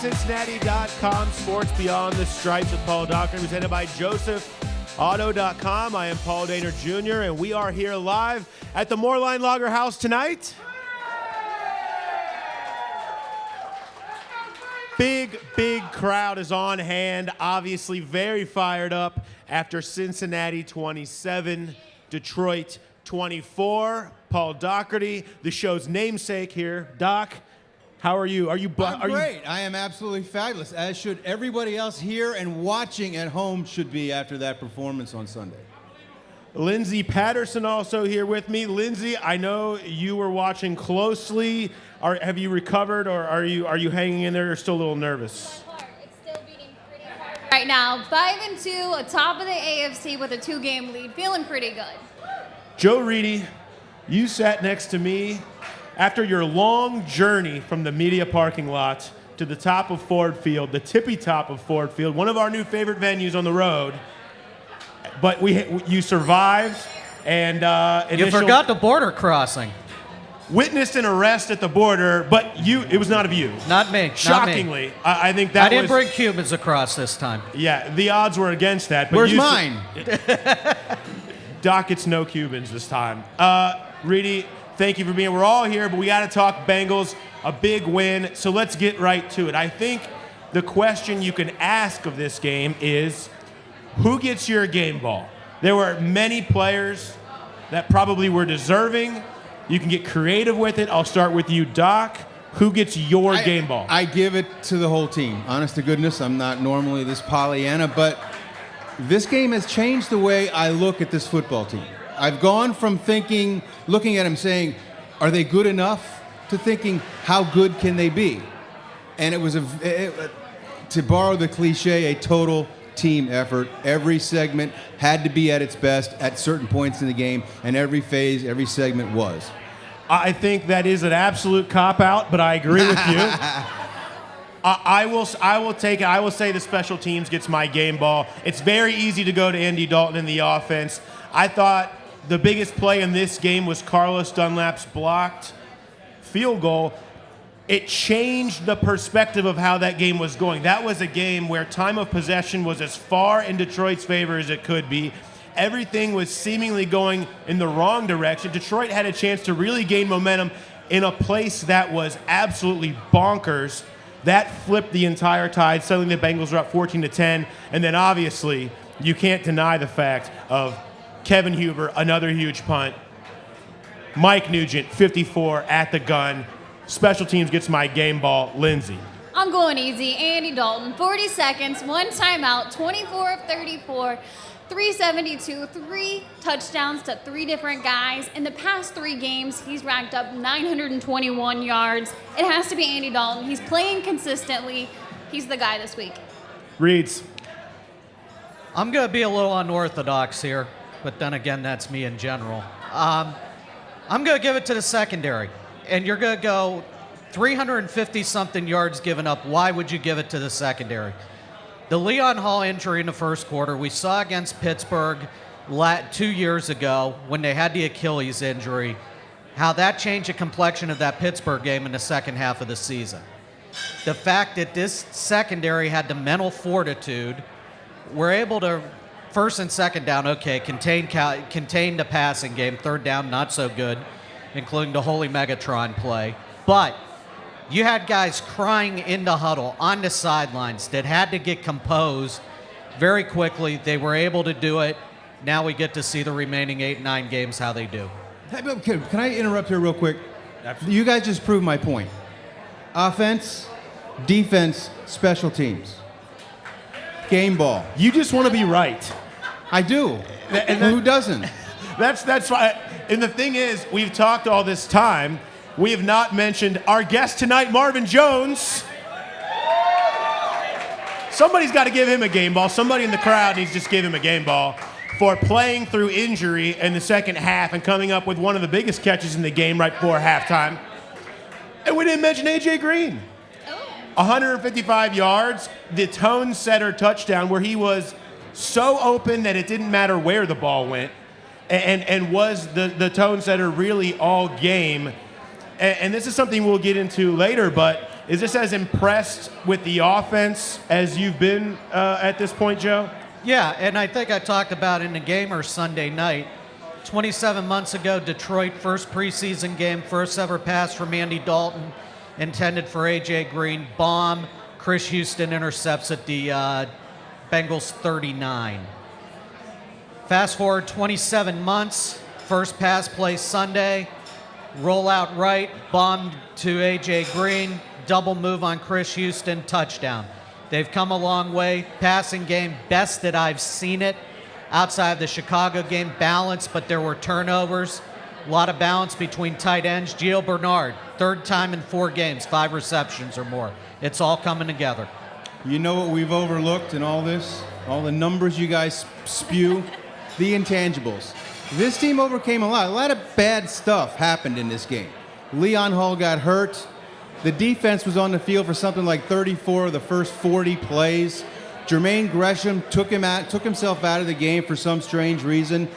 Cincinnati.com, Sports Beyond the Stripes with Paul Daugherty, presented by JosephAuto.com. I am Paul Daugherty Jr., and we are here live at the Moerlein Lager House tonight. Big crowd is on hand, obviously very fired up after Cincinnati 27, Detroit 24. Paul Daugherty, the show's namesake here. Doc, how are you? I'm great. I am absolutely fabulous, as should everybody else here and watching at home should be after that performance on Sunday. Lindsey Patterson also here with me. Lindsey, I know you were watching closely. Have you recovered, or are you hanging in there? Or still a little nervous? It's still beating pretty hard right now. 5-2, atop of the AFC with a 2-game lead. Feeling pretty good. Joe Reedy, you sat next to me after your long journey from the media parking lot to the top of Ford Field, the tippy top of Ford Field, one of our new favorite venues on the road. But you survived, and you forgot the border crossing. Witnessed an arrest at the border, but it was not of you. Not me. Shockingly, not me. I think that I didn't bring Cubans across this time. Yeah, the odds were against that. But where's mine? Doc, it's no Cubans this time. Reedy, thank you for being here. We're all here, but we got to talk Bengals, a big win. So let's get right to it. I think the question you can ask of this game is, who gets your game ball? There were many players that probably were deserving. You can get creative with it. I'll start with you, Doc. Who gets your game ball? I give it to the whole team. Honest to goodness, I'm not normally this Pollyanna, but this game has changed the way I look at this football team. I've gone from looking at them saying, are they good enough, to thinking, how good can they be? And it was, to borrow the cliche, a total team effort. Every segment had to be at its best at certain points in the game, and every phase, every segment was. I think that is an absolute cop-out, but I agree with you. I will take it. I will say the special teams gets my game ball. It's very easy to go to Andy Dalton in the offense. I thought the biggest play in this game was Carlos Dunlap's blocked field goal. It changed the perspective of how that game was going. That was a game where time of possession was as far in Detroit's favor as it could be. Everything was seemingly going in the wrong direction. Detroit had a chance to really gain momentum in a place that was absolutely bonkers. That flipped the entire tide. Suddenly the Bengals were up 14-10. And then obviously you can't deny the fact of Kevin Huber, another huge punt. Mike Nugent, 54 at the gun. Special teams gets my game ball. Lindsey. I'm going easy. Andy Dalton, 40 seconds, 1 timeout, 24 of 34, 372, 3 touchdowns to 3 different guys. In the past 3 games, he's racked up 921 yards. It has to be Andy Dalton. He's playing consistently. He's the guy this week. Reeds. I'm going to be a little unorthodox here, but then again, that's me in general. I'm going to give it to the secondary. And you're going to go 350-something yards given up. Why would you give it to the secondary? The Leon Hall injury in the first quarter, we saw against Pittsburgh 2 years ago when they had the Achilles injury, how that changed the complexion of that Pittsburgh game in the second half of the season. The fact that this secondary had the mental fortitude, were able to, first and second down, contain the passing game. Third down, not so good, including the Holy Megatron play. But you had guys crying in the huddle on the sidelines that had to get composed very quickly. They were able to do it. Now we get to see the remaining 8-9 games how they do. Can I interrupt here real quick? Absolutely. You guys just proved my point. Offense, defense, special teams. Game ball. You just want to be right. I do. And who doesn't? That's why. And the thing is, we've talked all this time. We have not mentioned our guest tonight, Marvin Jones. Somebody's got to give him a game ball. Somebody in the crowd needs to just give him a game ball for playing through injury in the second half and coming up with one of the biggest catches in the game right before halftime. And we didn't mention A.J. Green. 155 yards, the tone setter touchdown where he was so open that it didn't matter where the ball went. And was the tone setter really all game. And this is something we'll get into later, but Is this as impressed with the offense as you've been at this point, Joe? Yeah, and I think I talked about in the Gamer Sunday night. 27 months ago, Detroit, first preseason game, first ever pass from Andy Dalton, intended for A.J. Green. Bomb. Chris Houston intercepts at the Bengals 39. Fast forward 27 months, first pass play Sunday, roll out right, bomb to A.J. Green, double move on Chris Houston, touchdown. They've come a long way. Passing game, best that I've seen it. Outside of the Chicago game, balance, but there were turnovers. A lot of balance between tight ends. Gio Bernard, third time in 4 games, 5 receptions or more. It's all coming together. You know what we've overlooked in all this? All the numbers you guys spew? The intangibles. This team overcame a lot. A lot of bad stuff happened in this game. Leon Hall got hurt. The defense was on the field for something like 34 of the first 40 plays. Jermaine Gresham took himself out of the game for some strange reason.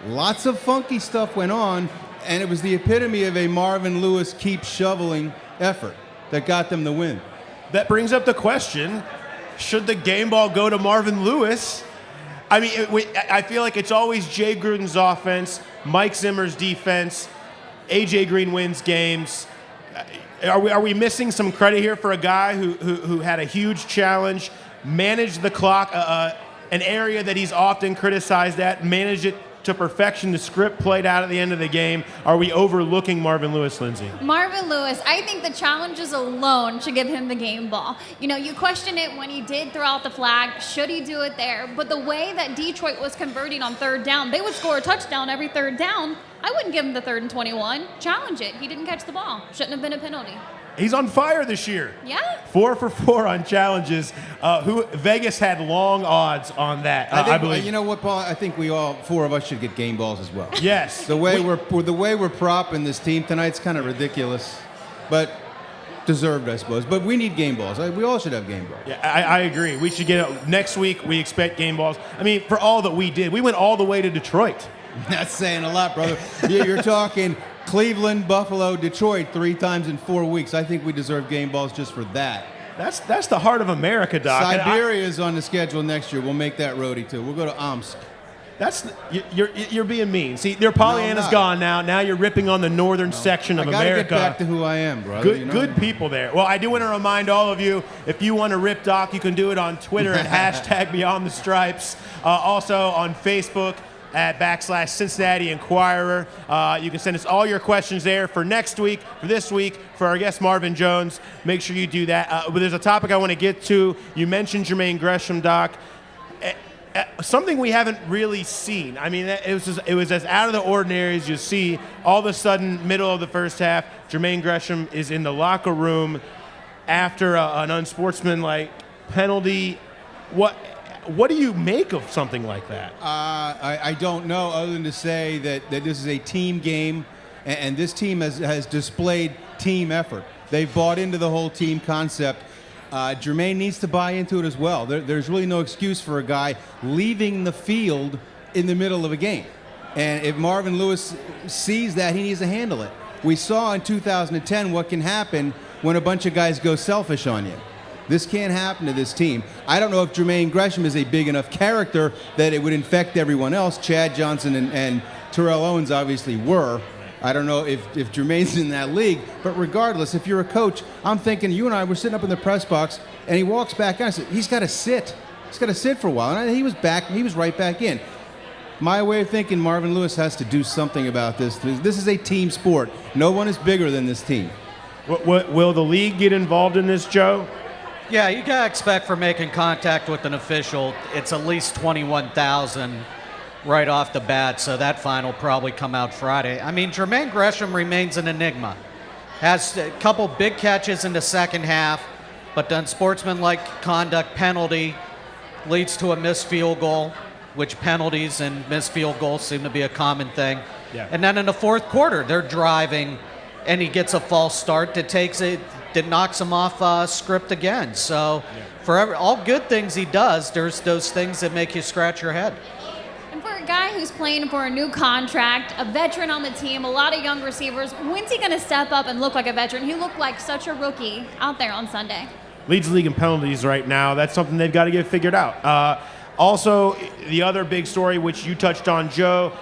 Lots of funky stuff went on, and it was the epitome of a Marvin Lewis keep shoveling effort that got them the win. That brings up the question, should the game ball go to Marvin Lewis? I mean, I feel like it's always Jay Gruden's offense, Mike Zimmer's defense, A.J. Green wins games. Are we missing some credit here for a guy who had a huge challenge, managed the clock, an area that he's often criticized at, managed it to perfection? The script played out at the end of the game. Are we overlooking Marvin Lewis, Lindsay? Marvin Lewis, I think the challenges alone should give him the game ball. You know, you question it when he did throw out the flag. Should he do it there? But the way that Detroit was converting on third down, they would score a touchdown every third down. I wouldn't give him the 3rd and 21. Challenge it. He didn't catch the ball. Shouldn't have been a penalty. He's on fire this year. Yeah. 4 for 4 on challenges. Vegas had long odds on that. I believe. You know what, Paul? I think we all 4 of us should get game balls as well. Yes. The way we're propping this team tonight's kind of ridiculous, but deserved, I suppose. But we need game balls. We all should have game balls. Yeah, I agree. We should get it next week. We expect game balls. I mean, for all that we did, we went all the way to Detroit. That's saying a lot, brother. You're talking Cleveland, Buffalo, Detroit 3 times in 4 weeks. I think we deserve game balls just for that. That's the heart of America, Doc. Siberia is on the schedule next year. We'll make that roadie too. We'll go to Omsk. You're being mean. See, their Pollyanna's gone now. Now you're ripping on the northern section of America. I gotta get back to who I am, brother. Good people there. Well, I do want to remind all of you, if you want to rip Doc, you can do it on Twitter at #BeyondTheStripes. Also on Facebook at /Cincinnati Enquirer. You can send us all your questions there for next week, for this week, for our guest Marvin Jones. Make sure you do that. But there's a topic I want to get to. You mentioned Jermaine Gresham, Doc. Something we haven't really seen. I mean, it was as out of the ordinary as you see. All of a sudden, middle of the first half, Jermaine Gresham is in the locker room after an unsportsmanlike penalty. What do you make of something like that? I don't know, other than to say that this is a team game, and this team has displayed team effort. They've bought into the whole team concept. Jermaine needs to buy into it as well. There's really no excuse for a guy leaving the field in the middle of a game. And if Marvin Lewis sees that, he needs to handle it. We saw in 2010 what can happen when a bunch of guys go selfish on you. This can't happen to this team. I don't know if Jermaine Gresham is a big enough character that it would infect everyone else. Chad Johnson and Terrell Owens obviously were. I don't know if Jermaine's in that league, but regardless, if you're a coach, I'm thinking, you and I were sitting up in the press box, and he walks back out. I said, he's got to sit. He's got to sit for a while. And he was back. He was right back in. My way of thinking, Marvin Lewis has to do something about this. This is a team sport. No one is bigger than this team. Will the league get involved in this, Joe? Yeah, you got to expect for making contact with an official, it's at least $21,000 right off the bat, so that fine will probably come out Friday. I mean, Jermaine Gresham remains an enigma. Has a couple big catches in the second half, but the unsportsmanlike conduct penalty leads to a missed field goal, which penalties and missed field goals seem to be a common thing. Yeah. And then in the fourth quarter, they're driving, and he gets a false start that knocks him off script again. So for all good things he does, there's those things that make you scratch your head. And for a a guy who's playing for a new contract, a veteran on the team, a lot of young receivers, when's he going to step up and look like a veteran? He looked like such a rookie out there on Sunday. Leads the league in penalties right now. That's something they've got to get figured out. Also, the other big story, which you touched on, Joe,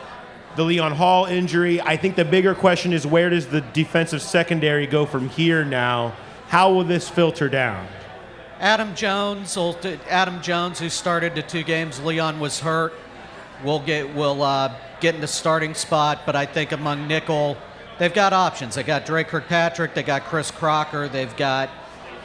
the Leon Hall injury. I think the bigger question is, where does the defensive secondary go from here now? How will this filter down? Adam Jones, who started the 2 games. Leon was hurt. Will get in the starting spot, but I think among nickel, they've got options. They got Drake Kirkpatrick, they got Chris Crocker, they've got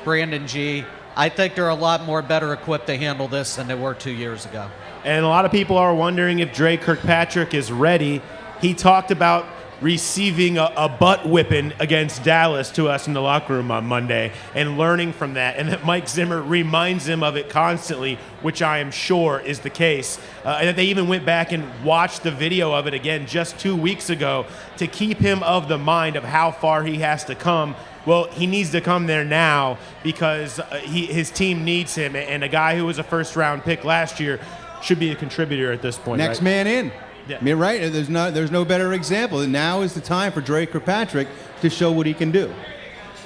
Brandon G. I think they're a lot more better equipped to handle this than they were 2 years ago. And a lot of people are wondering if Drake Kirkpatrick is ready. He talked about receiving a butt whipping against Dallas to us in the locker room on Monday and learning from that, and that Mike Zimmer reminds him of it constantly, which I am sure is the case. And that they even went back and watched the video of it again just 2 weeks ago to keep him of the mind of how far he has to come. Well, he needs to come there now because his team needs him, and a guy who was a first-round pick last year should be a contributor at this point. Next right? man in. Yeah. I mean, right? There's no better example. Now is the time for Drake Kirkpatrick to show what he can do.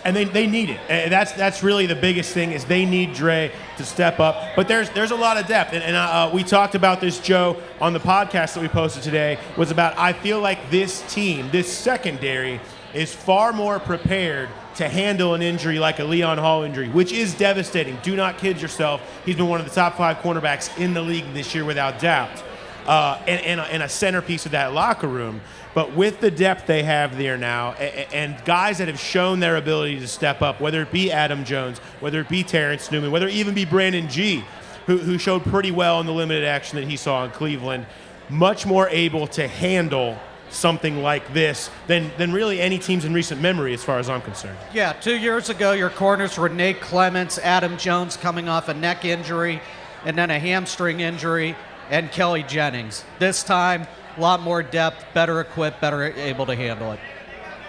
And they need it. That's really the biggest thing, is they need Dre to step up. But there's a lot of depth. And we talked about this, Joe, on the podcast that we posted today, was about, I feel like this team, this secondary, is far more prepared to handle an injury like a Leon Hall injury, which is devastating. Do not kid yourself. He's been one of the top 5 cornerbacks in the league this year without doubt. And a centerpiece of that locker room. But with the depth they have there now, and guys that have shown their ability to step up, whether it be Adam Jones, whether it be Terrence Newman, whether it even be Brandon G., who showed pretty well in the limited action that he saw in Cleveland, much more able to handle something like this than really any teams in recent memory, as far as I'm concerned. Yeah, 2 years ago, your corners were Nate Clements, Adam Jones coming off a neck injury, and then a hamstring injury, and Kelly Jennings. This time, a lot more depth, better equipped, better able to handle it.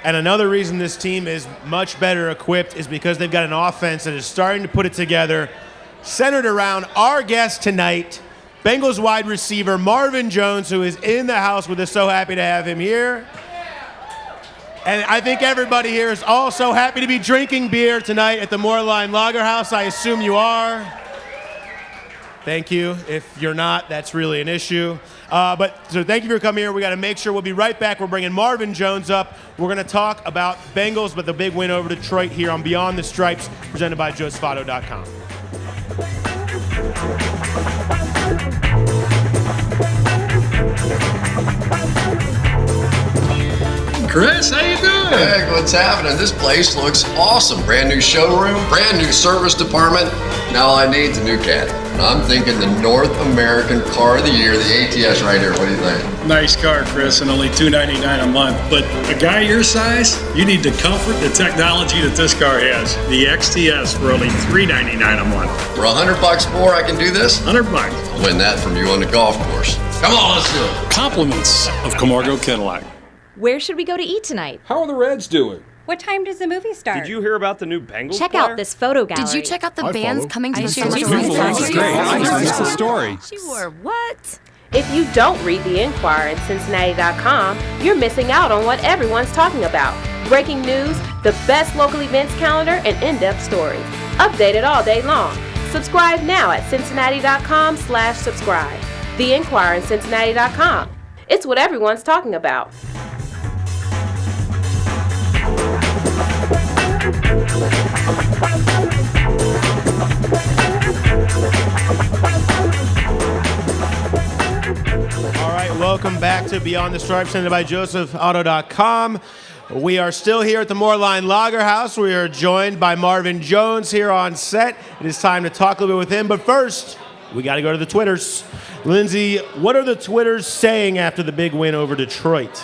And another reason this team is much better equipped is because they've got an offense that is starting to put it together, centered around our guest tonight, Bengals wide receiver Marvin Jones, who is in the house with us. So happy to have him here. And I think everybody here is also happy to be drinking beer tonight at the Moerlein Lager House. I assume you are. Thank you. If you're not, that's really an issue. So thank you for coming here. We got to make sure we'll be right back. We're bringing Marvin Jones up. We're going to talk about Bengals, but the big win over Detroit here on Beyond the Stripes, presented by JoeSfato.com. Chris, how you doing? Hey, what's happening? This place looks awesome. Brand new showroom, brand new service department. Now all I need is a new caddy. And I'm thinking the North American Car of the Year, the ATS right here. What do you think? Nice car, Chris, and only $299 a month. But a guy your size, you need the comfort, the technology that this car has. The XTS for only $399 a month. For $100 more, I can do this? $100. I'll win that from you on the golf course. Come on, let's do it. Compliments of Camargo Cadillac. Where should we go to eat tonight? How are the Reds doing? What time does the movie start? Did you hear about the new Bengals Check player? out this photo gallery. Did you check out the bands coming to the sure summer did. That's the story. Sure, what? If you don't read The Inquirer at Cincinnati.com, you're missing out on what everyone's talking about. Breaking news, the best local events calendar, and in-depth stories. Updated all day long. Subscribe now at Cincinnati.com/subscribe. The Inquirer at Cincinnati.com. It's what everyone's talking about. All right, welcome back to Beyond the Stripes, presented by JosephAuto.com. We are still here at the Moerlein Lager House. We are joined by Marvin Jones here on set. It is time to talk a little bit with him, but first, we got to go to the Twitters. Lindsay, what are the Twitters saying after the big win over Detroit?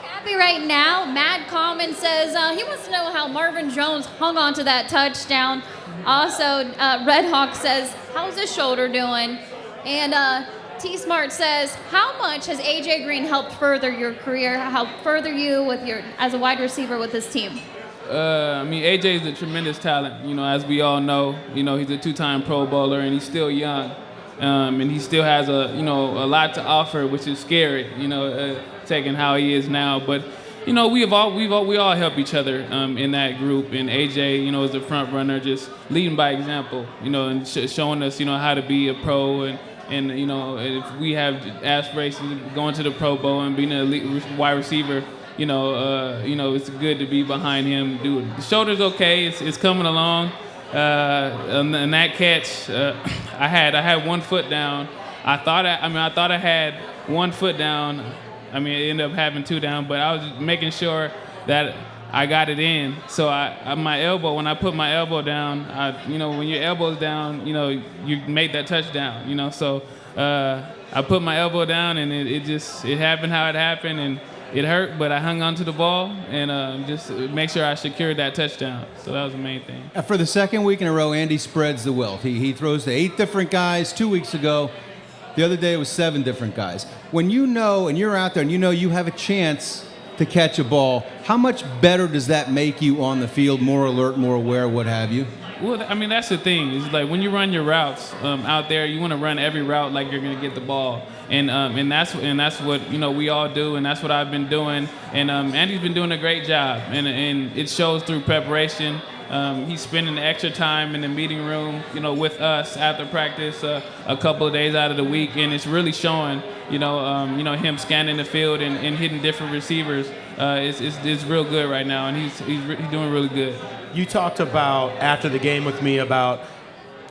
Happy right now. Matt Common says he wants to know how Marvin Jones hung on to that touchdown. Also, Red Hawk says, how's his shoulder doing? And T-Smart says, how much has A.J. Green helped further your career, helped further you with as a wide receiver with this team? AJ is a tremendous talent. As we all know, he's a 2-time Pro Bowler and he's still young. and he still has a lot to offer, which is scary, taking how he is now. But we all help each other in that group. And AJ, is a front runner, just leading by example, and showing us, how to be a pro. And if we have aspirations of going to the Pro Bowl and being an elite wide receiver, it's good to be behind him. The shoulder's okay. It's coming along. And that catch, I had 1 foot down. I thought I had 1 foot down. I ended up having 2 down, but I was just making sure that I got it in. So when I put my elbow down, when your elbow's down, you make that touchdown, So I put my elbow down, and it happened how it happened, and it hurt, but I hung on to the ball and just make sure I secured that touchdown. So that was the main thing. For the second week in a row, Andy spreads the wealth. He throws to 8 different guys 2 weeks ago. The other day it was 7 different guys. When you know and you're out there and you have a chance to catch a ball, how much better does that make you on the field? More alert, more aware, what have you? Well, that's the thing. It's like when you run your routes out there, you want to run every route like you're going to get the ball, and that's what we all do, and that's what I've been doing. And Andy's been doing a great job, and it shows through preparation. He's spending the extra time in the meeting room, with us after practice a couple of days out of the week, and it's really showing. Him scanning the field and hitting different receivers. It's real good right now, and he's doing really good. You talked about after the game with me about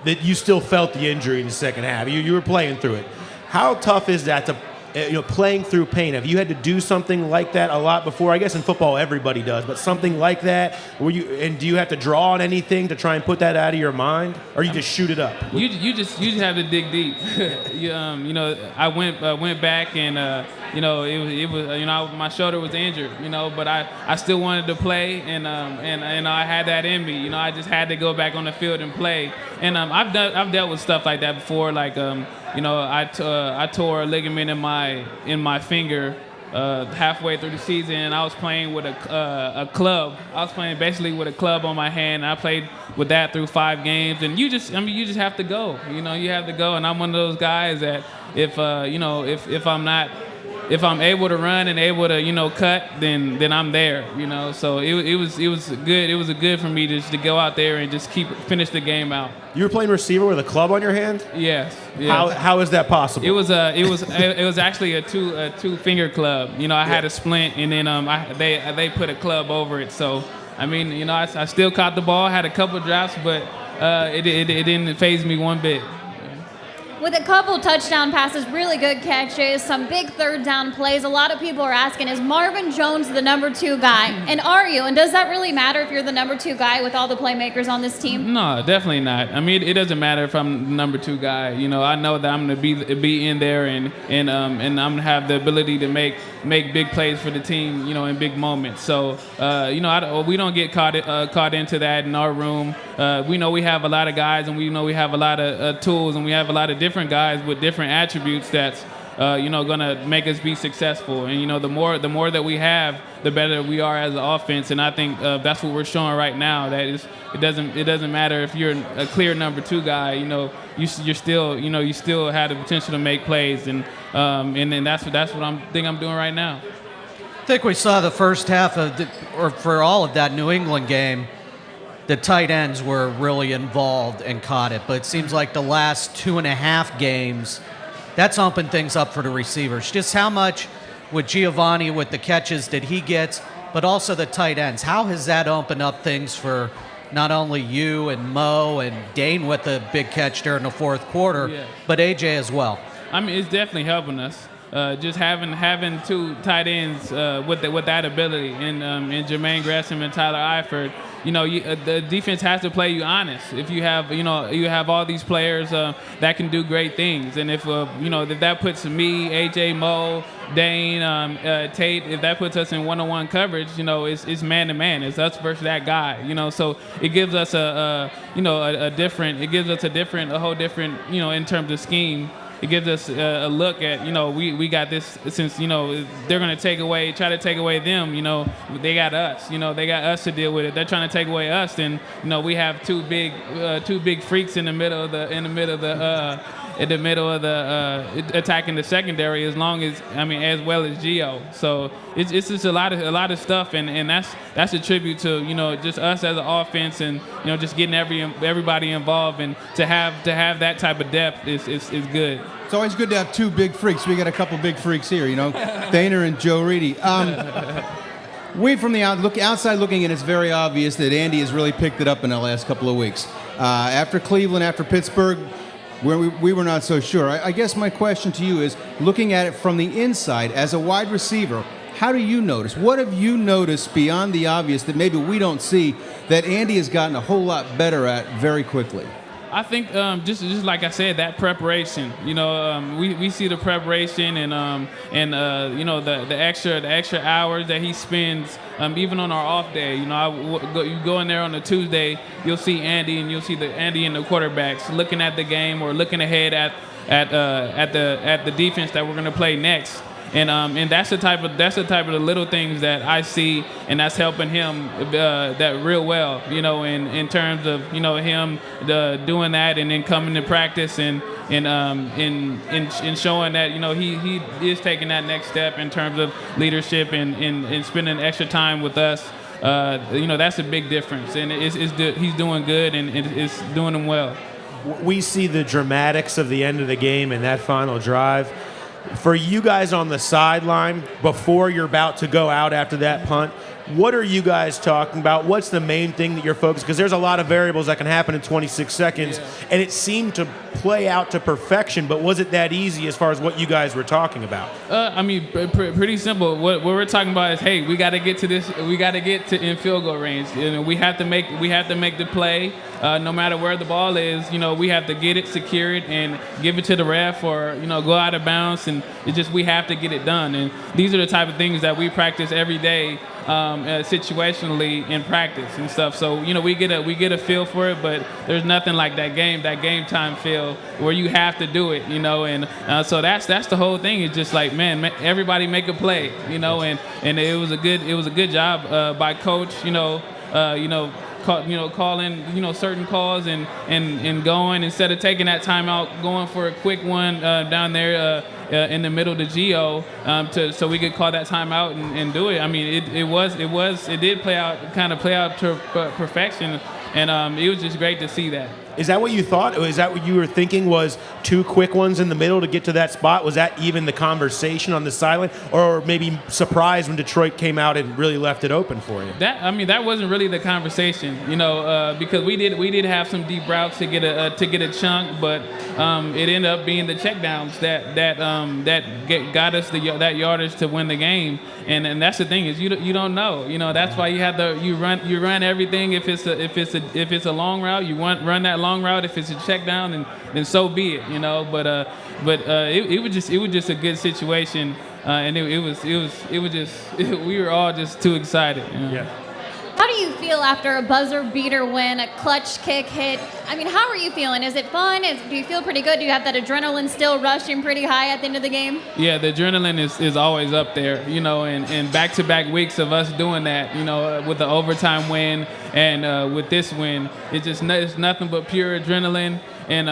that you still felt the injury in the second half. You were playing through it. How tough is that to playing through pain? Have you had to do something like that a lot before? I guess in football everybody does, but something like that. Do you have to draw on anything to try and put that out of your mind, or you just shoot it up? You just have to dig deep. I went back and it was my shoulder was injured, but I still wanted to play, and I had that in me. I just had to go back on the field and play. And I've dealt with stuff like that before, like I tore a ligament in my finger halfway through the season, and I was playing with a club. I was playing basically with a club on my hand, and I played with that through 5 games. And you just have to go. You have to go. And I'm one of those guys that if I'm able to run and able to cut, then I'm there. So it was good. It was good for me just to go out there and just finish the game out. You were playing receiver with a club on your hand? Yes. How is that possible? It was actually a 2-finger club. I had a splint, and then they put a club over it. So I still caught the ball, had a couple of drops, but it didn't faze me one bit. With a couple touchdown passes, really good catches, some big third down plays. A lot of people are asking, is Marvin Jones the number 2 guy? And are you? And does that really matter if you're the number 2 guy with all the playmakers on this team? No, definitely not. It doesn't matter if I'm the number 2 guy. I know that I'm going to be in there and I'm going to have the ability to make big plays for the team, in big moments. So, we don't get caught into that in our room. We know we have a lot of guys, and we know we have a lot of tools, and we have a lot of different guys with different attributes that's gonna make us be successful. And the more that we have, the better we are as an offense. And I think that's what we're showing right now. That it doesn't matter if you're a clear number 2 guy. You still have the potential to make plays, and then that's what I'm doing right now. I think we saw the first half for all of that New England game, the tight ends were really involved and caught it. But it seems like the last 2.5 games, that's opened things up for the receivers. Just how much with Giovanni with the catches did he get, but also the tight ends? How has that opened up things for not only you and Mo and Dane with the big catch during the fourth quarter, but AJ as well? It's definitely helping us. Just having 2 tight ends with that ability, and Jermaine Gresham and Tyler Eifert. The defense has to play you honest. If you have all these players that can do great things, and if that puts me, AJ, Mo, Dane, Tate, if that puts us in one-on-one coverage, it's man to man. It's us versus that guy. So it gives us a whole different, in terms of scheme. it gives us a look at, we got this, since, they're going to try to take away them, they got us, they got us to deal with it. They're trying to take away us, and, we have two big freaks in the middle of the attacking the secondary, as well as Gio. So it's just a lot of stuff, and that's a tribute to just us as an offense, and just getting everybody involved, and to have that type of depth is good. It's always good to have two big freaks. We got a couple big freaks here, Thainer and Joe Reedy. We from the outside looking in, it's very obvious that Andy has really picked it up in the last couple of weeks. After Cleveland, after Pittsburgh, where we were not so sure. I guess my question to you is, looking at it from the inside, as a wide receiver, how do you notice? What have you noticed beyond the obvious that maybe we don't see that Andy has gotten a whole lot better at very quickly? I think just like I said, that preparation. We see the preparation and the extra hours that he spends even on our off day. You go in there on a Tuesday, you'll see Andy, and you'll see Andy and the quarterbacks looking at the game or looking ahead at the defense that we're going to play next. And that's the type of the little things that I see, and that's helping him that real well. In terms of him doing that, and then coming to practice and showing that he is taking that next step in terms of leadership and spending extra time with us. That's a big difference, and he's doing good, and it's doing him well. We see the dramatics of the end of the game and that final drive. For you guys on the sideline, before you're about to go out after that punt, what are you guys talking about? What's the main thing that you're focused? Because there's a lot of variables that can happen in 26 seconds, and it seemed to play out to perfection. But was it that easy as far as what you guys were talking about? Pretty simple. What we're talking about is, hey, we got to get to this. We got to get to in field goal range. We have to make the play. No matter where the ball is, we have to get it, secure it, and give it to the ref, or go out of bounds. And we have to get it done. And these are the type of things that we practice every day, situationally in practice and stuff. So we get a feel for it, but there's nothing like that game time feel where you have to do it. And so that's the whole thing. It's just like, man, everybody make a play. And it was a good job by coach. Calling certain calls and going, instead of taking that timeout, going for a quick one down there in the middle to Gio, so we could call that timeout and do it. I mean, it did play out to perfection, and it was just great to see that. Is that what you thought? Is that what you were thinking, was two quick ones in the middle to get to that spot? Was that even the conversation on the sideline? Or maybe surprised when Detroit came out and really left it open for you? That wasn't really the conversation, because we did have some deep routes to get a chunk, but it ended up being the checkdowns that got us that yardage to win the game. And that's the thing, is you don't know. That's why you run everything. If it's a long route, you run that long route. If it's a check down, then so be it. But it was just a good situation, and it was just we were all just too excited. Yeah. How do you feel after a buzzer beater win, a clutch kick hit? I mean, how are you feeling? Is it fun? Do you feel pretty good? Do you have that adrenaline still rushing pretty high at the end of the game? Yeah, the adrenaline is always up there, and back-to-back weeks of us doing that, with the overtime win and with this win, it's nothing but pure adrenaline. And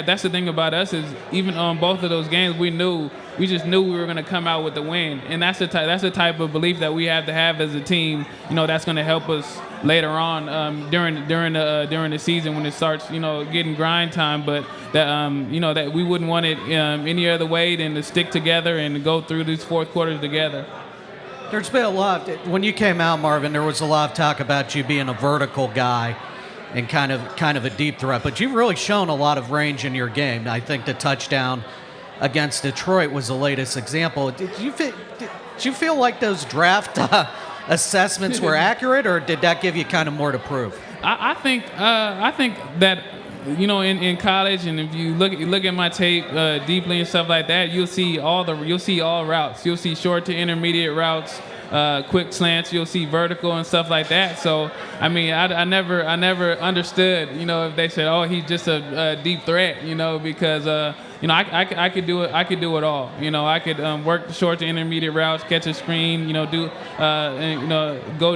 that's the thing about us, is even on both of those games, we just knew we were going to come out with the win, and that's the type of belief that we have to have as a team. That's going to help us later on during the season when it starts, getting grind time. But that we wouldn't want it any other way than to stick together and go through these fourth quarters together. There's been a lot when you came out, Marvin. There was a lot of talk about you being a vertical guy and kind of a deep threat, but you've really shown a lot of range in your game. I think the touchdown against Detroit was the latest example. Did you feel like those draft assessments were accurate, or did that give you kind of more to prove? I think that in college, and if you look at my tape deeply and stuff like that, you'll see all routes. You'll see short to intermediate routes. quick slants. You'll see vertical and stuff like that. So, I mean, I never understood, if they said, oh, he's just a deep threat, because I could do it. I could do it all. I could work the short to intermediate routes, catch a screen. Go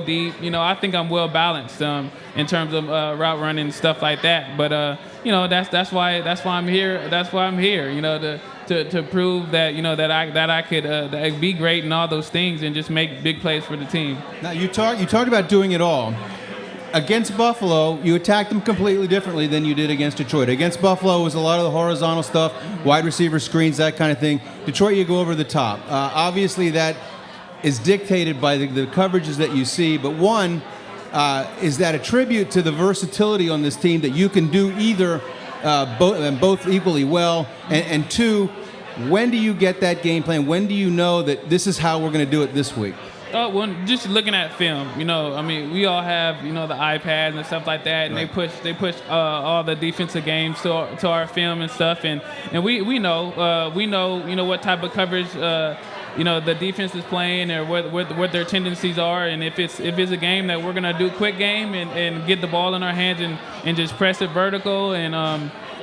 deep. I think I'm well balanced in terms of route running and stuff like that. But that's why I'm here. That's why I'm here. To prove that that I could be great in all those things and just make big plays for the team. Now you talked about doing it all. Against Buffalo, you attacked them completely differently than you did against Detroit. Against Buffalo, it was a lot of the horizontal stuff, wide receiver screens, that kind of thing. Detroit, you go over the top. Obviously, that is dictated by the coverages that you see. But one, is that a tribute to the versatility on this team that you can do either both equally well? And two, when do you get that game plan? When do you know that this is how we're going to do it this week? Well, just looking at film, we all have, the iPads and stuff like that, and Right. they push all the defensive games to our film and stuff, and we know what type of coverage the defense is playing or what their tendencies are, and if it's a game that we're gonna do quick game and get the ball in our hands and just press it vertical and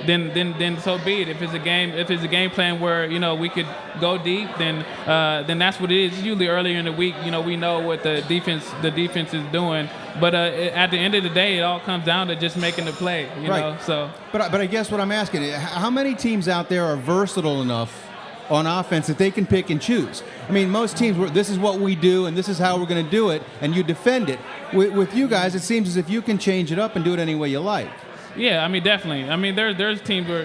then so be it. If it's a game plan where we could go deep, then that's what it is. Usually earlier in the week, we know what the defense is doing. But at the end of the day, it all comes down to just making the play. You know. So. But I guess what I'm asking is, how many teams out there are versatile enough on offense that they can pick and choose? I mean, most teams, this is what we do, and this is how we're going to do it, and you defend it. With you guys, it seems as if you can change it up and do it any way you like. Yeah, I mean, definitely. I mean, there's teams where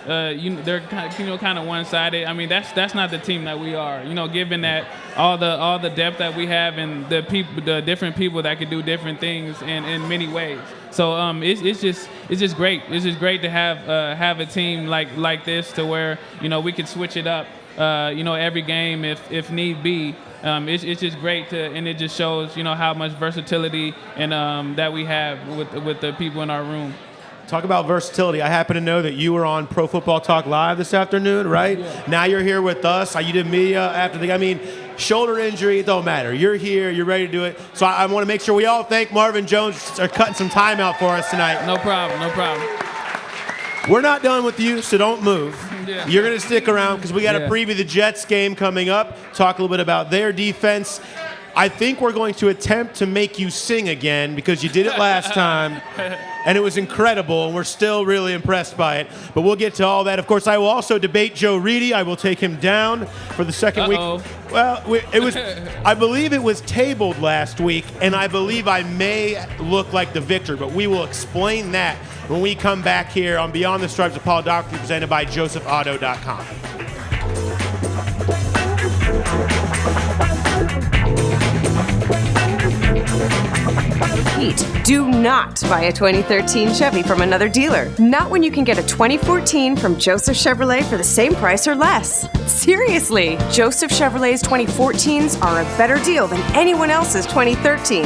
they're kind of one-sided. I mean, that's not the team that we are. Given that all the depth that we have and the different people that can do different things in many ways. So it's just great. It's just great to have a team like this to where we could switch it up. Every game if need be. It's just great and it just shows how much versatility and that we have with the people in our room. Talk about versatility. I happen to know that you were on Pro Football Talk Live this afternoon, right? Yeah. Now you're here with us. You did media after the. I mean, shoulder injury, it don't matter. You're here. You're ready to do it. So I want to make sure we all thank Marvin Jones for cutting some time out for us tonight. No problem. We're not done with you, so don't move. Yeah. You're going to stick around because we got to preview the Jets game coming up, talk a little bit about their defense. I think we're going to attempt to make you sing again because you did it last time, and it was incredible, and we're still really impressed by it. But we'll get to all that. Of course, I will also debate Joe Reedy. I will take him down for the second week. Well, it was. I believe it was tabled last week, and I believe I may look like the victor, but we will explain that when we come back here on Beyond the Stripes with Paul Daugherty, presented by JosephAuto.com. Do not buy a 2013 Chevy from another dealer. Not when you can get a 2014 from Joseph Chevrolet for the same price or less. Seriously, Joseph Chevrolet's 2014s are a better deal than anyone else's 2013s.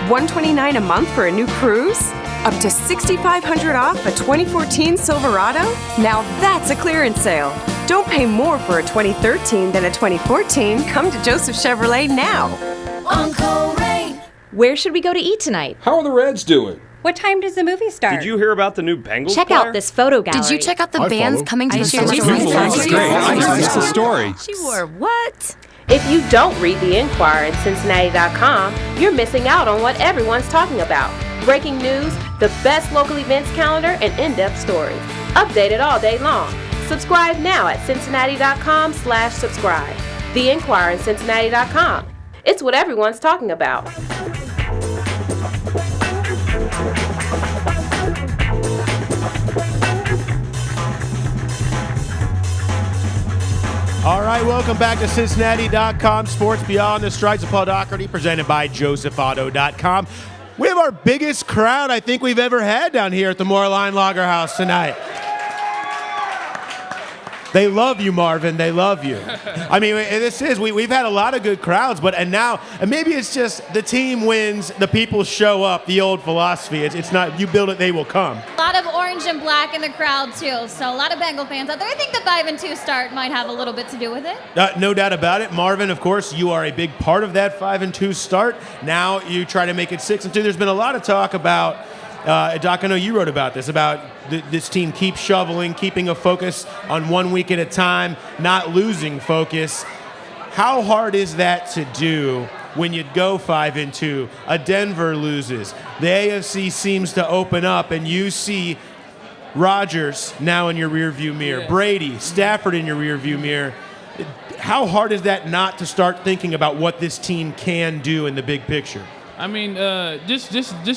$129 a month for a new Cruise? Up to $6,500 off a 2014 Silverado? Now that's a clearance sale. Don't pay more for a 2013 than a 2014. Come to Joseph Chevrolet now. Uncle Ray. Where should we go to eat tonight? How are the Reds doing? What time does the movie start? Did you hear about the new Bengals Check player? out this photo gallery. Did you check out the bands coming to the show? That's the story. She wore what? If you don't read The Inquirer at Cincinnati.com, you're missing out on what everyone's talking about. Breaking news, the best local events calendar, and in-depth stories. Updated all day long. Subscribe now at Cincinnati.com/subscribe. The Inquirer at Cincinnati.com. It's what everyone's talking about. All right, welcome back to Cincinnati.com Sports Beyond the Stripes of Paul Daugherty, presented by JosephAuto.com. We have our biggest crowd I think we've ever had down here at the Moerlein Lager House tonight. They love you, Marvin. They love you. I mean, we've had a lot of good crowds, and maybe it's just the team wins, the people show up, the old philosophy. It's not you build it, they will come. A lot of orange and black in the crowd, too. So a lot of Bengal fans out there. I think the 5-2 start might have a little bit to do with it. No doubt about it. Marvin, of course, you are a big part of that 5-2 start. Now you try to make it 6-2. There's been a lot of talk about, Doc, I know you wrote about this, about this team keep shoveling, keeping a focus on 1 week at a time, not losing focus. How hard is that to do when you go 5-2? A Denver loses. The AFC seems to open up, and you see Rodgers now in your rearview mirror, Brady, Stafford in your rearview mirror. How hard is that not to start thinking about what this team can do in the big picture? I mean, just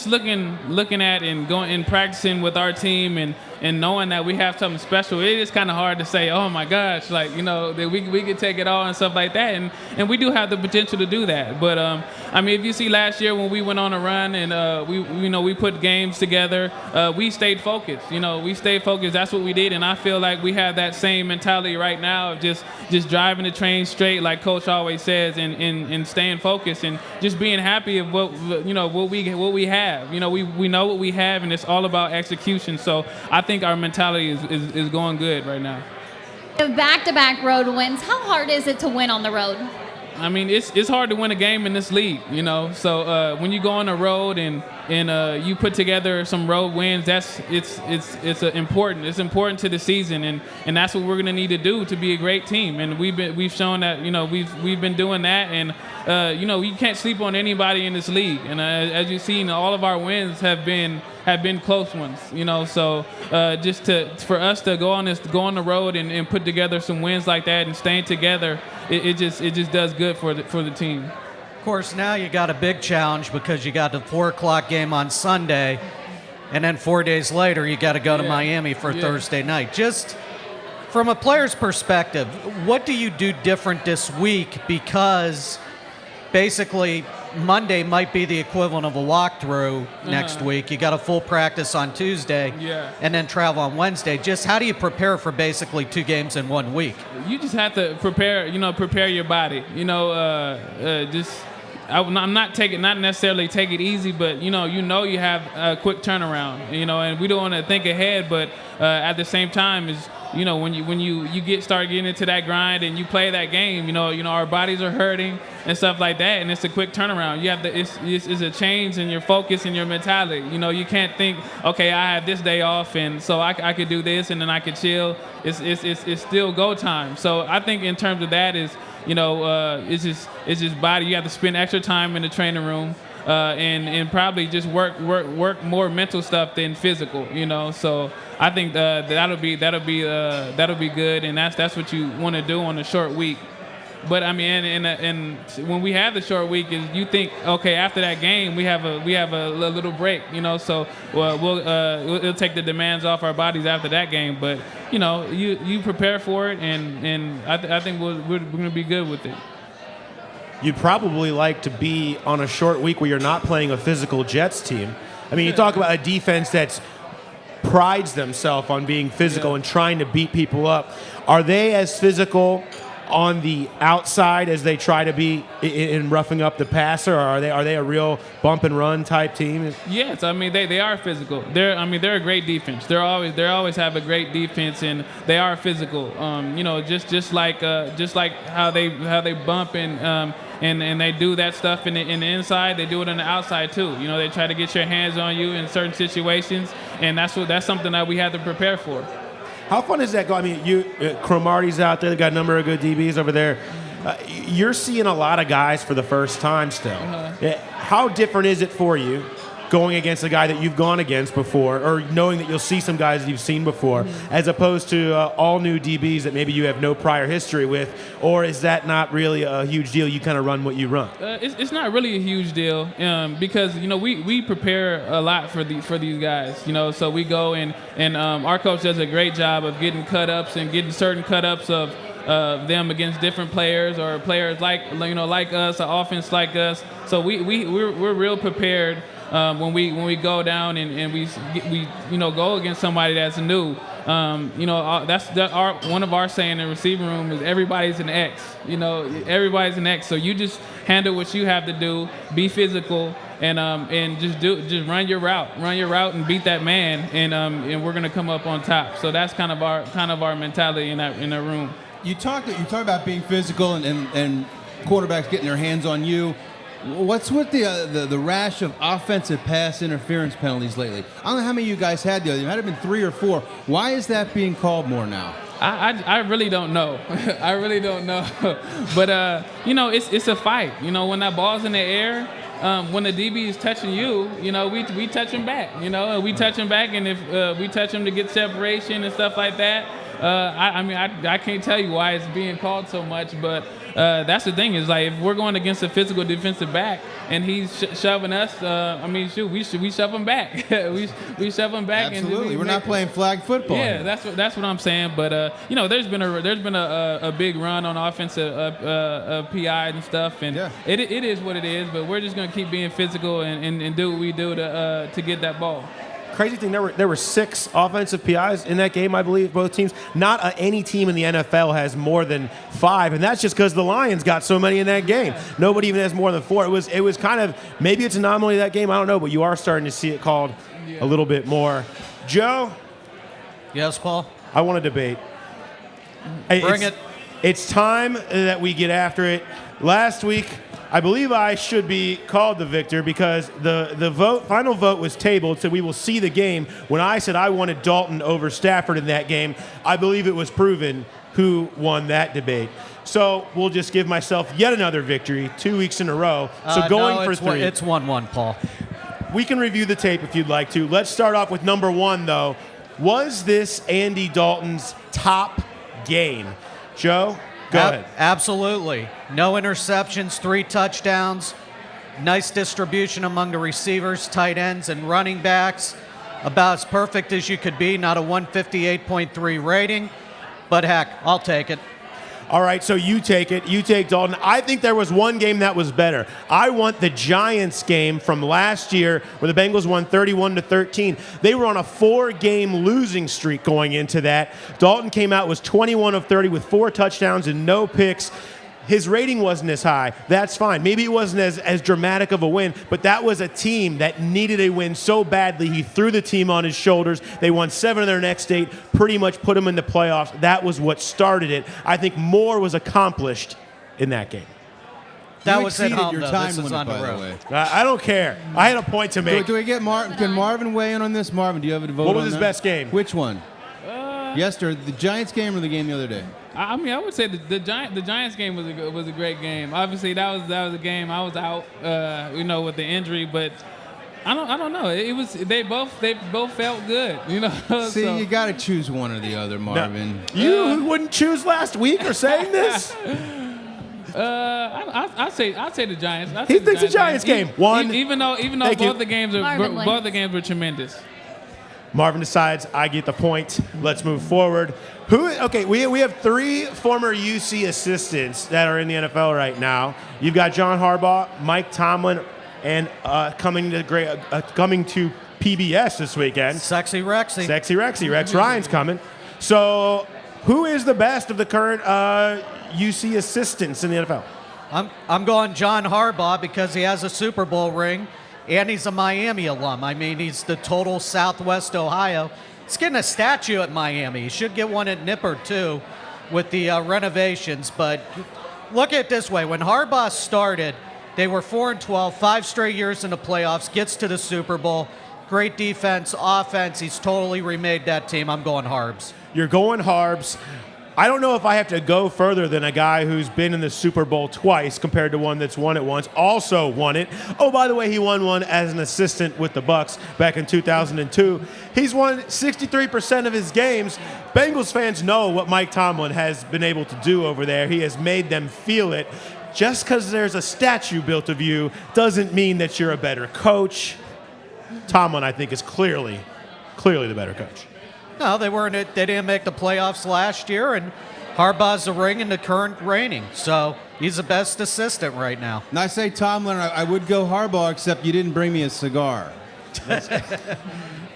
looking at and going and practicing with our team and knowing that we have something special, it is kind of hard to say, oh my gosh, like, that we could take it all and stuff like that, and we do have the potential to do that. But I mean, if you see last year when we went on a run and we put games together, we stayed focused. We stayed focused. That's what we did, and I feel like we have that same mentality right now of just driving the train straight, like Coach always says, and staying focused and just being happy of what we have. We know what we have, and it's all about execution. So I think our mentality is going good right now. Back-to-back road wins. How hard is it to win on the road? I mean, it's hard to win a game in this league, So when you go on the road and you put together some road wins, it's important to the season, and that's what we're gonna need to do to be a great team. And we've shown that we've been doing that, and you can't sleep on anybody in this league. And as you've seen, all of our wins have been close ones, So for us to go on the road and put together some wins like that and staying together, it just does good for the team. Of course, now you got a big challenge because you got the 4:00 game on Sunday, and then 4 days later you got to go to Miami for Thursday night. Just from a player's perspective, what do you do different this week? Because basically Monday might be the equivalent of a walkthrough next week. You got a full practice on Tuesday, and then travel on Wednesday. Just how do you prepare for basically 2 games in 1 week? You just have to prepare your body. I'm not necessarily take it easy, but you have a quick turnaround. And we don't want to think ahead, but at the same time is. When you start getting into that grind and you play that game, our bodies are hurting and stuff like that, and it's a quick turnaround. You have to, it's a change in your focus and your mentality. You can't think, okay, I have this day off, and so I could do this, and then I could chill. It's still go time. So I think in terms of that is, it's just body. You have to spend extra time in the training room. And probably just work more mental stuff than physical, So I think that'll be good, and that's what you want to do on a short week. But I mean, and when we have the short week, is you think, okay, after that game we have a little break, So it'll take the demands off our bodies after that game. But you prepare for it, and I think we're gonna be good with it. You'd probably like to be on a short week where you're not playing a physical Jets team. I mean, you talk about a defense that prides themselves on being physical and trying to beat people up. Are they as physical on the outside as they try to be in roughing up the passer, or are they a real bump and run type team? Yes, I mean they are physical. They're a great defense. They always have a great defense, and they are physical. Just like how they bump and they do that stuff in the inside, they do it on the outside too. They try to get your hands on you in certain situations, and that's something that we have to prepare for. How fun is that? I mean, Cromartie's out there. They've got a number of good DBs over there. You're seeing a lot of guys for the first time still. How different is it for you going against a guy that you've gone against before, or knowing that you'll see some guys that you've seen before, as opposed to all new DBs that maybe you have no prior history with? Or is that not really a huge deal? You kind of run what you run. It's not really a huge deal because we prepare a lot for these guys. So we go and our coach does a great job of getting cut-ups and getting certain cut-ups of them against different players, or players like us, an offense like us. So we're real prepared when we go down and we go against somebody that's new. One of our saying in the receiving room is everybody's an X. Everybody's an X. So you just handle what you have to do, be physical, and just run your route and beat that man, and we're gonna come up on top. So that's kind of our mentality in that room. You talked about being physical and quarterbacks getting their hands on you. What's with the rash of offensive pass interference penalties lately? I don't know how many you guys had the other day. It might have been 3 or 4. Why is that being called more now? I really don't know. I really don't know. But it's a fight. When that ball's in the air, when the DB is touching you, we touch him back. We touch him back, and if we touch him to get separation and stuff like that, I can't tell you why it's being called so much, but that's the thing is like if we're going against a physical defensive back and he's shoving us, we shove him back. we shove him back. Absolutely, and we're not playing flag football. Yeah, that's what I'm saying. But there's been a big run on offensive PI and stuff, and it is what it is. But we're just gonna keep being physical and do what we do to get that ball. Crazy thing, there were 6 offensive PIs in that game, I believe, both teams. Not any team in the NFL has more than 5, and that's just because the Lions got so many in that game. Nobody even has more than 4. It was kind of, maybe it's an anomaly that game, I don't know, but you are starting to see it called a little bit more. Joe? Yes, Paul? I want to debate. Bring it. It's time that we get after it. Last week, I believe I should be called the victor because the final vote was tabled, so we will see the game. When I said I wanted Dalton over Stafford in that game, I believe it was proven who won that debate. So we'll just give myself yet another victory 2 weeks in a row. So going for 3. It's 1-1, Paul. We can review the tape if you'd like to. Let's start off with number 1, though. Was this Andy Dalton's top game? Joe? Go ahead. Absolutely. No interceptions, 3 touchdowns, nice distribution among the receivers, tight ends, and running backs. About as perfect as you could be, not a 158.3 rating, but heck, I'll take it. All right, so you take it. You take Dalton. I think there was one game that was better. I want the Giants game from last year where the Bengals won 31-13. They were on a 4-game losing streak going into that. Dalton came out, was 21 of 30 with 4 touchdowns and no picks. His rating wasn't as high. That's fine. Maybe it wasn't as dramatic of a win, but that was a team that needed a win so badly. He threw the team on his shoulders. They won 7 of their next 8, pretty much put them in the playoffs. That was what started it. I think more was accomplished in that game. That was at home, your though. time This is limit, on the by the road. way. I don't care. I had a point to make. Do we get Can Marvin weigh in on this? Marvin, do you have a vote? What was on his that? best game? Which one? Yesterday, the Giants game or the game the other day? I would say the Giants game was a great game. Obviously, that was a game I was out, with the injury, but I don't know. It was they both felt good, See, so. you got to choose one or the other, Marvin. No, you wouldn't choose last week or saying this? I'd say the Giants. He thinks the Giants game. Even though both the games were tremendous. Marvin decides I get the point. Let's move forward. We have 3 former UC assistants that are in the NFL right now. You've got John Harbaugh, Mike Tomlin, and coming to PBS this weekend. Sexy Rexy. Rex Ryan's coming. So who is the best of the current UC assistants in the NFL? I'm going John Harbaugh because he has a Super Bowl ring. And he's a Miami alum. I mean, he's the total Southwest Ohio. He's getting a statue at Miami. He should get one at Nippert, too, with the renovations. But look at it this way. When Harbaugh started, they were 4-12, 5 straight years in the playoffs, gets to the Super Bowl. Great defense, offense. He's totally remade that team. I'm going Harbs. You're going Harbs. I don't know if I have to go further than a guy who's been in the Super Bowl twice compared to one that's won it once, also won it. Oh, by the way, he won one as an assistant with the Bucs back in 2002. He's won 63% of his games. Bengals fans know what Mike Tomlin has been able to do over there. He has made them feel it. Just because there's a statue built of you doesn't mean that you're a better coach. Tomlin, I think, is clearly the better coach. No, they weren't. They didn't make the playoffs last year, and Harbaugh's the ring and the current reigning, so he's the best assistant right now. And I say Tomlin, I would go Harbaugh, except you didn't bring me a cigar.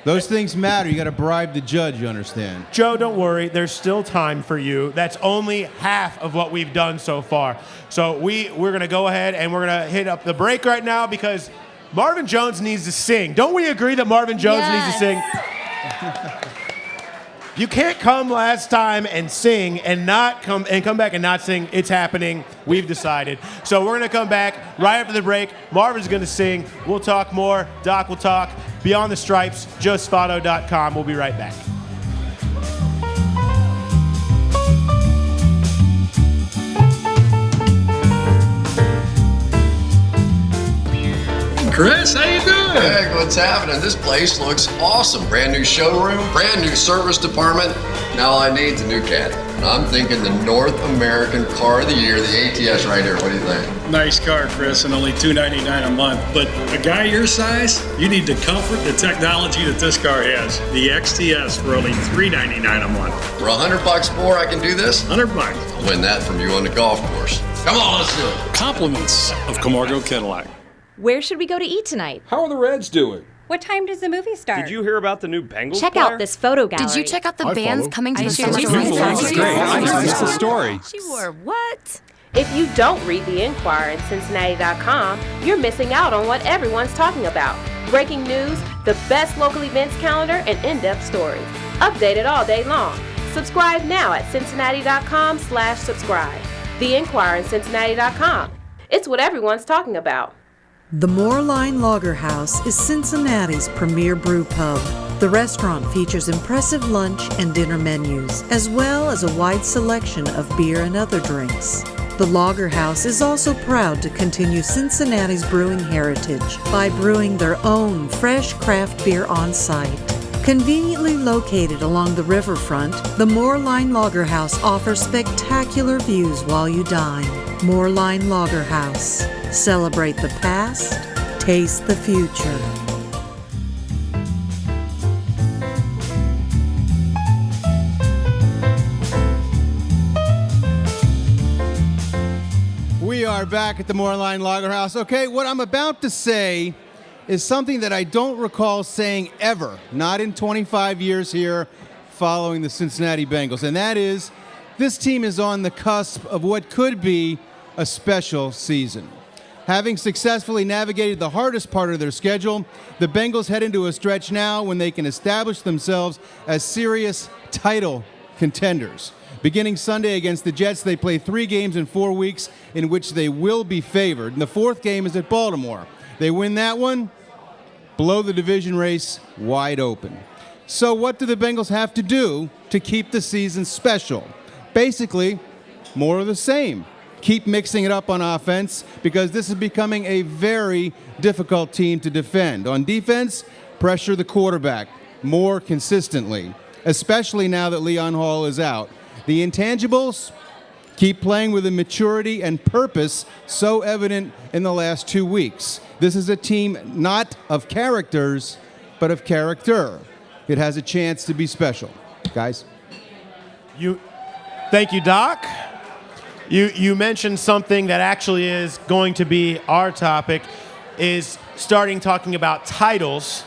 Those things matter. You got to bribe the judge, you understand. Joe, don't worry. There's still time for you. That's only half of what we've done so far. So we're going to go ahead and we're going to hit up the break right now because Marvin Jones needs to sing. Don't we agree that Marvin Jones needs to sing? You can't come last time and sing and not come back and not sing. It's happening. We've decided. So we're going to come back right after the break. Marvin's going to sing. We'll talk more. Doc will talk. Beyond the Stripes, JoeSfato.com. We'll be right back. Chris, how you doing? Hey, what's happening? This place looks awesome. Brand new showroom, brand new service department. Now all I need is a new caddy. And I'm thinking the North American Car of the Year, the ATS right here. What do you think? Nice car, Chris, and only $299 a month. But a guy your size, you need the comfort, the technology that this car has. The XTS for only $399 a month. For $100 more, I can do this? $100. I'll win that from you on the golf course. Come on, let's do it. Compliments of Camargo Cadillac. Where should we go to eat tonight? How are the Reds doing? What time does the movie start? Did you hear about the new Bengals Check player? out this photo gallery. Did you check out the bands coming to the Cincinnati Cincinnati Bengal. I just missed the story. She wore what? If you don't read the Inquirer at Cincinnati.com, you're missing out on what everyone's talking about. Breaking news, the best local events calendar, and in-depth stories. Updated all day long. Subscribe now at Cincinnati.com/subscribe. The Inquirer at Cincinnati.com. It's what everyone's talking about. The Moerlein Lager House is Cincinnati's premier brew pub. The restaurant features impressive lunch and dinner menus, as well as a wide selection of beer and other drinks. The Lager House is also proud to continue Cincinnati's brewing heritage by brewing their own fresh craft beer on site. Conveniently located along the riverfront, the Moerlein Lager House offers spectacular views while you dine. Moerlein Lager House. Celebrate the past, taste the future. We are back at the Moerlein Lager House. Okay, what I'm about to say is something that I don't recall saying ever, not in 25 years here following the Cincinnati Bengals, and that is this team is on the cusp of what could be a special season. Having successfully navigated the hardest part of their schedule, the Bengals head into a stretch now when they can establish themselves as serious title contenders. Beginning Sunday against the Jets, they play 3 games in 4 weeks in which they will be favored. And the 4th game is at Baltimore. They win that one, blow the division race wide open. So what do the Bengals have to do to keep the season special? Basically, more of the same. Keep mixing it up on offense because this is becoming a very difficult team to defend. On defense, pressure the quarterback more consistently, especially now that Leon Hall is out. The intangibles, keep playing with a maturity and purpose so evident in the last 2 weeks. This is a team not of characters, but of character. It has a chance to be special. Guys? Thank you, Doc. You mentioned something that actually is going to be our topic, is starting talking about titles.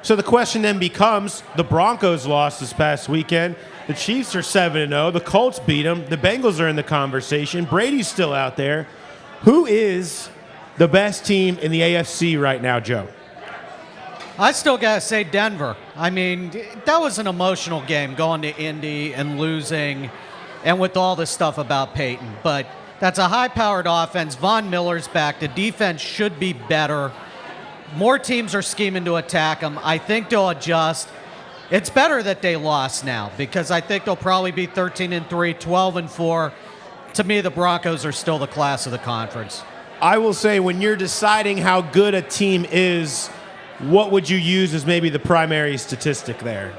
So the question then becomes, the Broncos lost this past weekend. The Chiefs are 7-0. The Colts beat them. The Bengals are in the conversation. Brady's still out there. Who is the best team in the AFC right now, Joe? I still got to say Denver. I mean, that was an emotional game going to Indy and losing, and with all this stuff about Peyton. But that's a high-powered offense. Von Miller's back. The defense should be better. More teams are scheming to attack them. I think they'll adjust. It's better that they lost now because I think they'll probably be 13-3, 12-4. To me, the Broncos are still the class of the conference. I will say, when you're deciding how good a team is, what would you use as maybe the primary statistic there?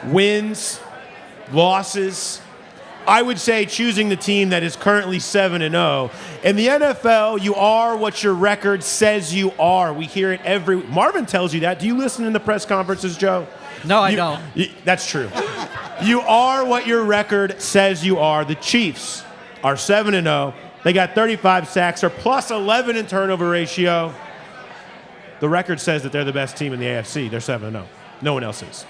Wins, losses. I would say choosing the team that is currently 7-0. In the NFL, you are what your record says you are. We hear it Marvin tells you that. Do you listen in the press conferences, Joe? No, I don't. That's true. You are what your record says you are. The Chiefs are 7-0. They got 35 sacks, or plus 11 in turnover ratio. The record says that they're the best team in the AFC. They're 7-0. No one else is.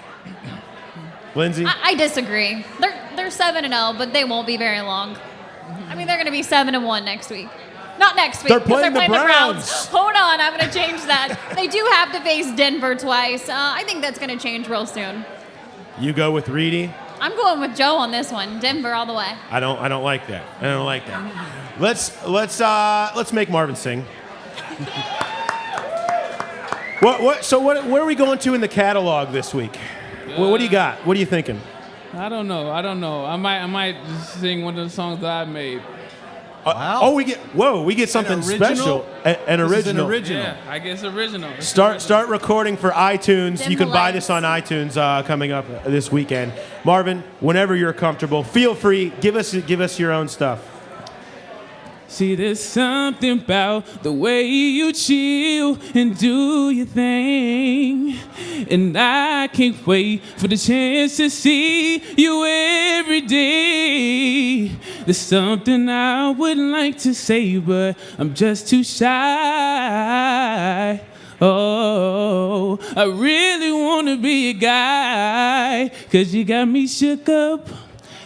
Lindsay? I disagree. They're 7-0, but they won't be very long. I mean, they're going to be 7-1 next week. Not next week. They're playing the Browns. Hold on, I'm going to change that. They do have to face Denver twice. I think that's going to change real soon. You go with Reedy? I'm going with Joe on this one. Denver all the way. I don't like that. I don't like that. Let's make Marvin sing. Where are we going to in the catalog this week? What do you got? What are you thinking? I don't know. I might just sing one of the songs that I made. Wow. We get something special. An original. Yeah, I guess original. Start recording for iTunes. You can buy this on iTunes coming up this weekend. Marvin, whenever you're comfortable, feel free. Give us your own stuff. See, there's something about the way you chill and do your thing. And I can't wait for the chance to see you every day. There's something I would like to say, but I'm just too shy. Oh, I really want to be a guy, 'cause you got me shook up.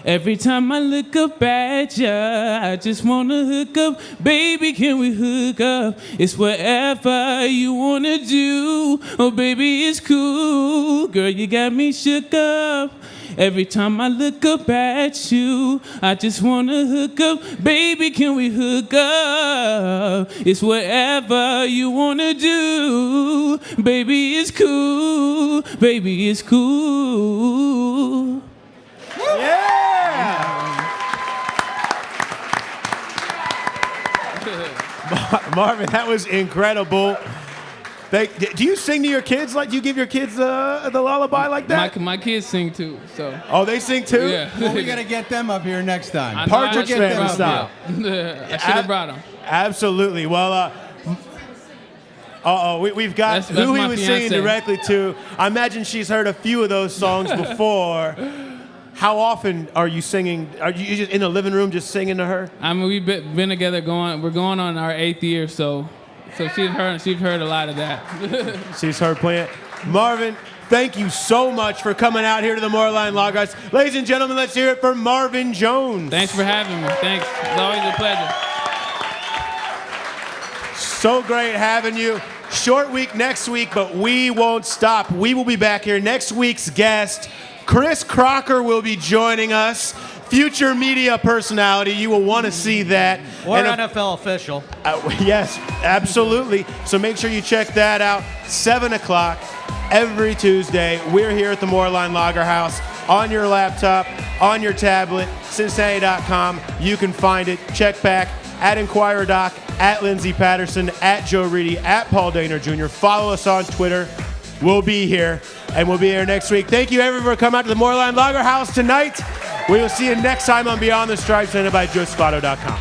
Every time I look up at ya, I just wanna hook up. Baby, can we hook up? It's whatever you wanna do. Oh, baby, it's cool. Girl, you got me shook up. Every time I look up at you, I just wanna hook up. Baby, can we hook up? It's whatever you wanna do. Baby, it's cool. Baby, it's cool. Yeah! Marvin, that was incredible. Do you sing to your kids? Like, do you give your kids the lullaby like that? My kids sing too. So. Oh, they sing too? Yeah. Well, we got to get them up here next time. Partridge Family style. I should have brought them. Absolutely. Well, we've got that's who he my was fiancé. singing directly to. I imagine she's heard a few of those songs before. How often are you singing? Are you just in the living room just singing to her? I mean, we've been together we're going on our 8th year, so she's heard a lot of that. She's heard playing. Marvin, thank you so much for coming out here to the Moerlein Lager House. Ladies and gentlemen, let's hear it for Marvin Jones. Thanks for having me. Thanks. It's always a pleasure. So great having you. Short week next week, but we won't stop. We will be back here. Next week's guest, Chris Crocker, will be joining us. Future media personality. You will want to see that. Or NFL official. Yes, absolutely. So make sure you check that out. 7 o'clock every Tuesday. We're here at the Moerlein Lager House. On your laptop, on your tablet, Cincinnati.com. You can find it. Check back at Inquirer Doc, at Lindsey Patterson, at Joe Reedy, at Paul Daugherty Jr. Follow us on Twitter. We'll be here, and we'll be here next week. Thank you, everyone, for coming out to the Moerlein Lager House tonight. We will see you next time on Beyond the Stripes, presented by JoeSpotto.com.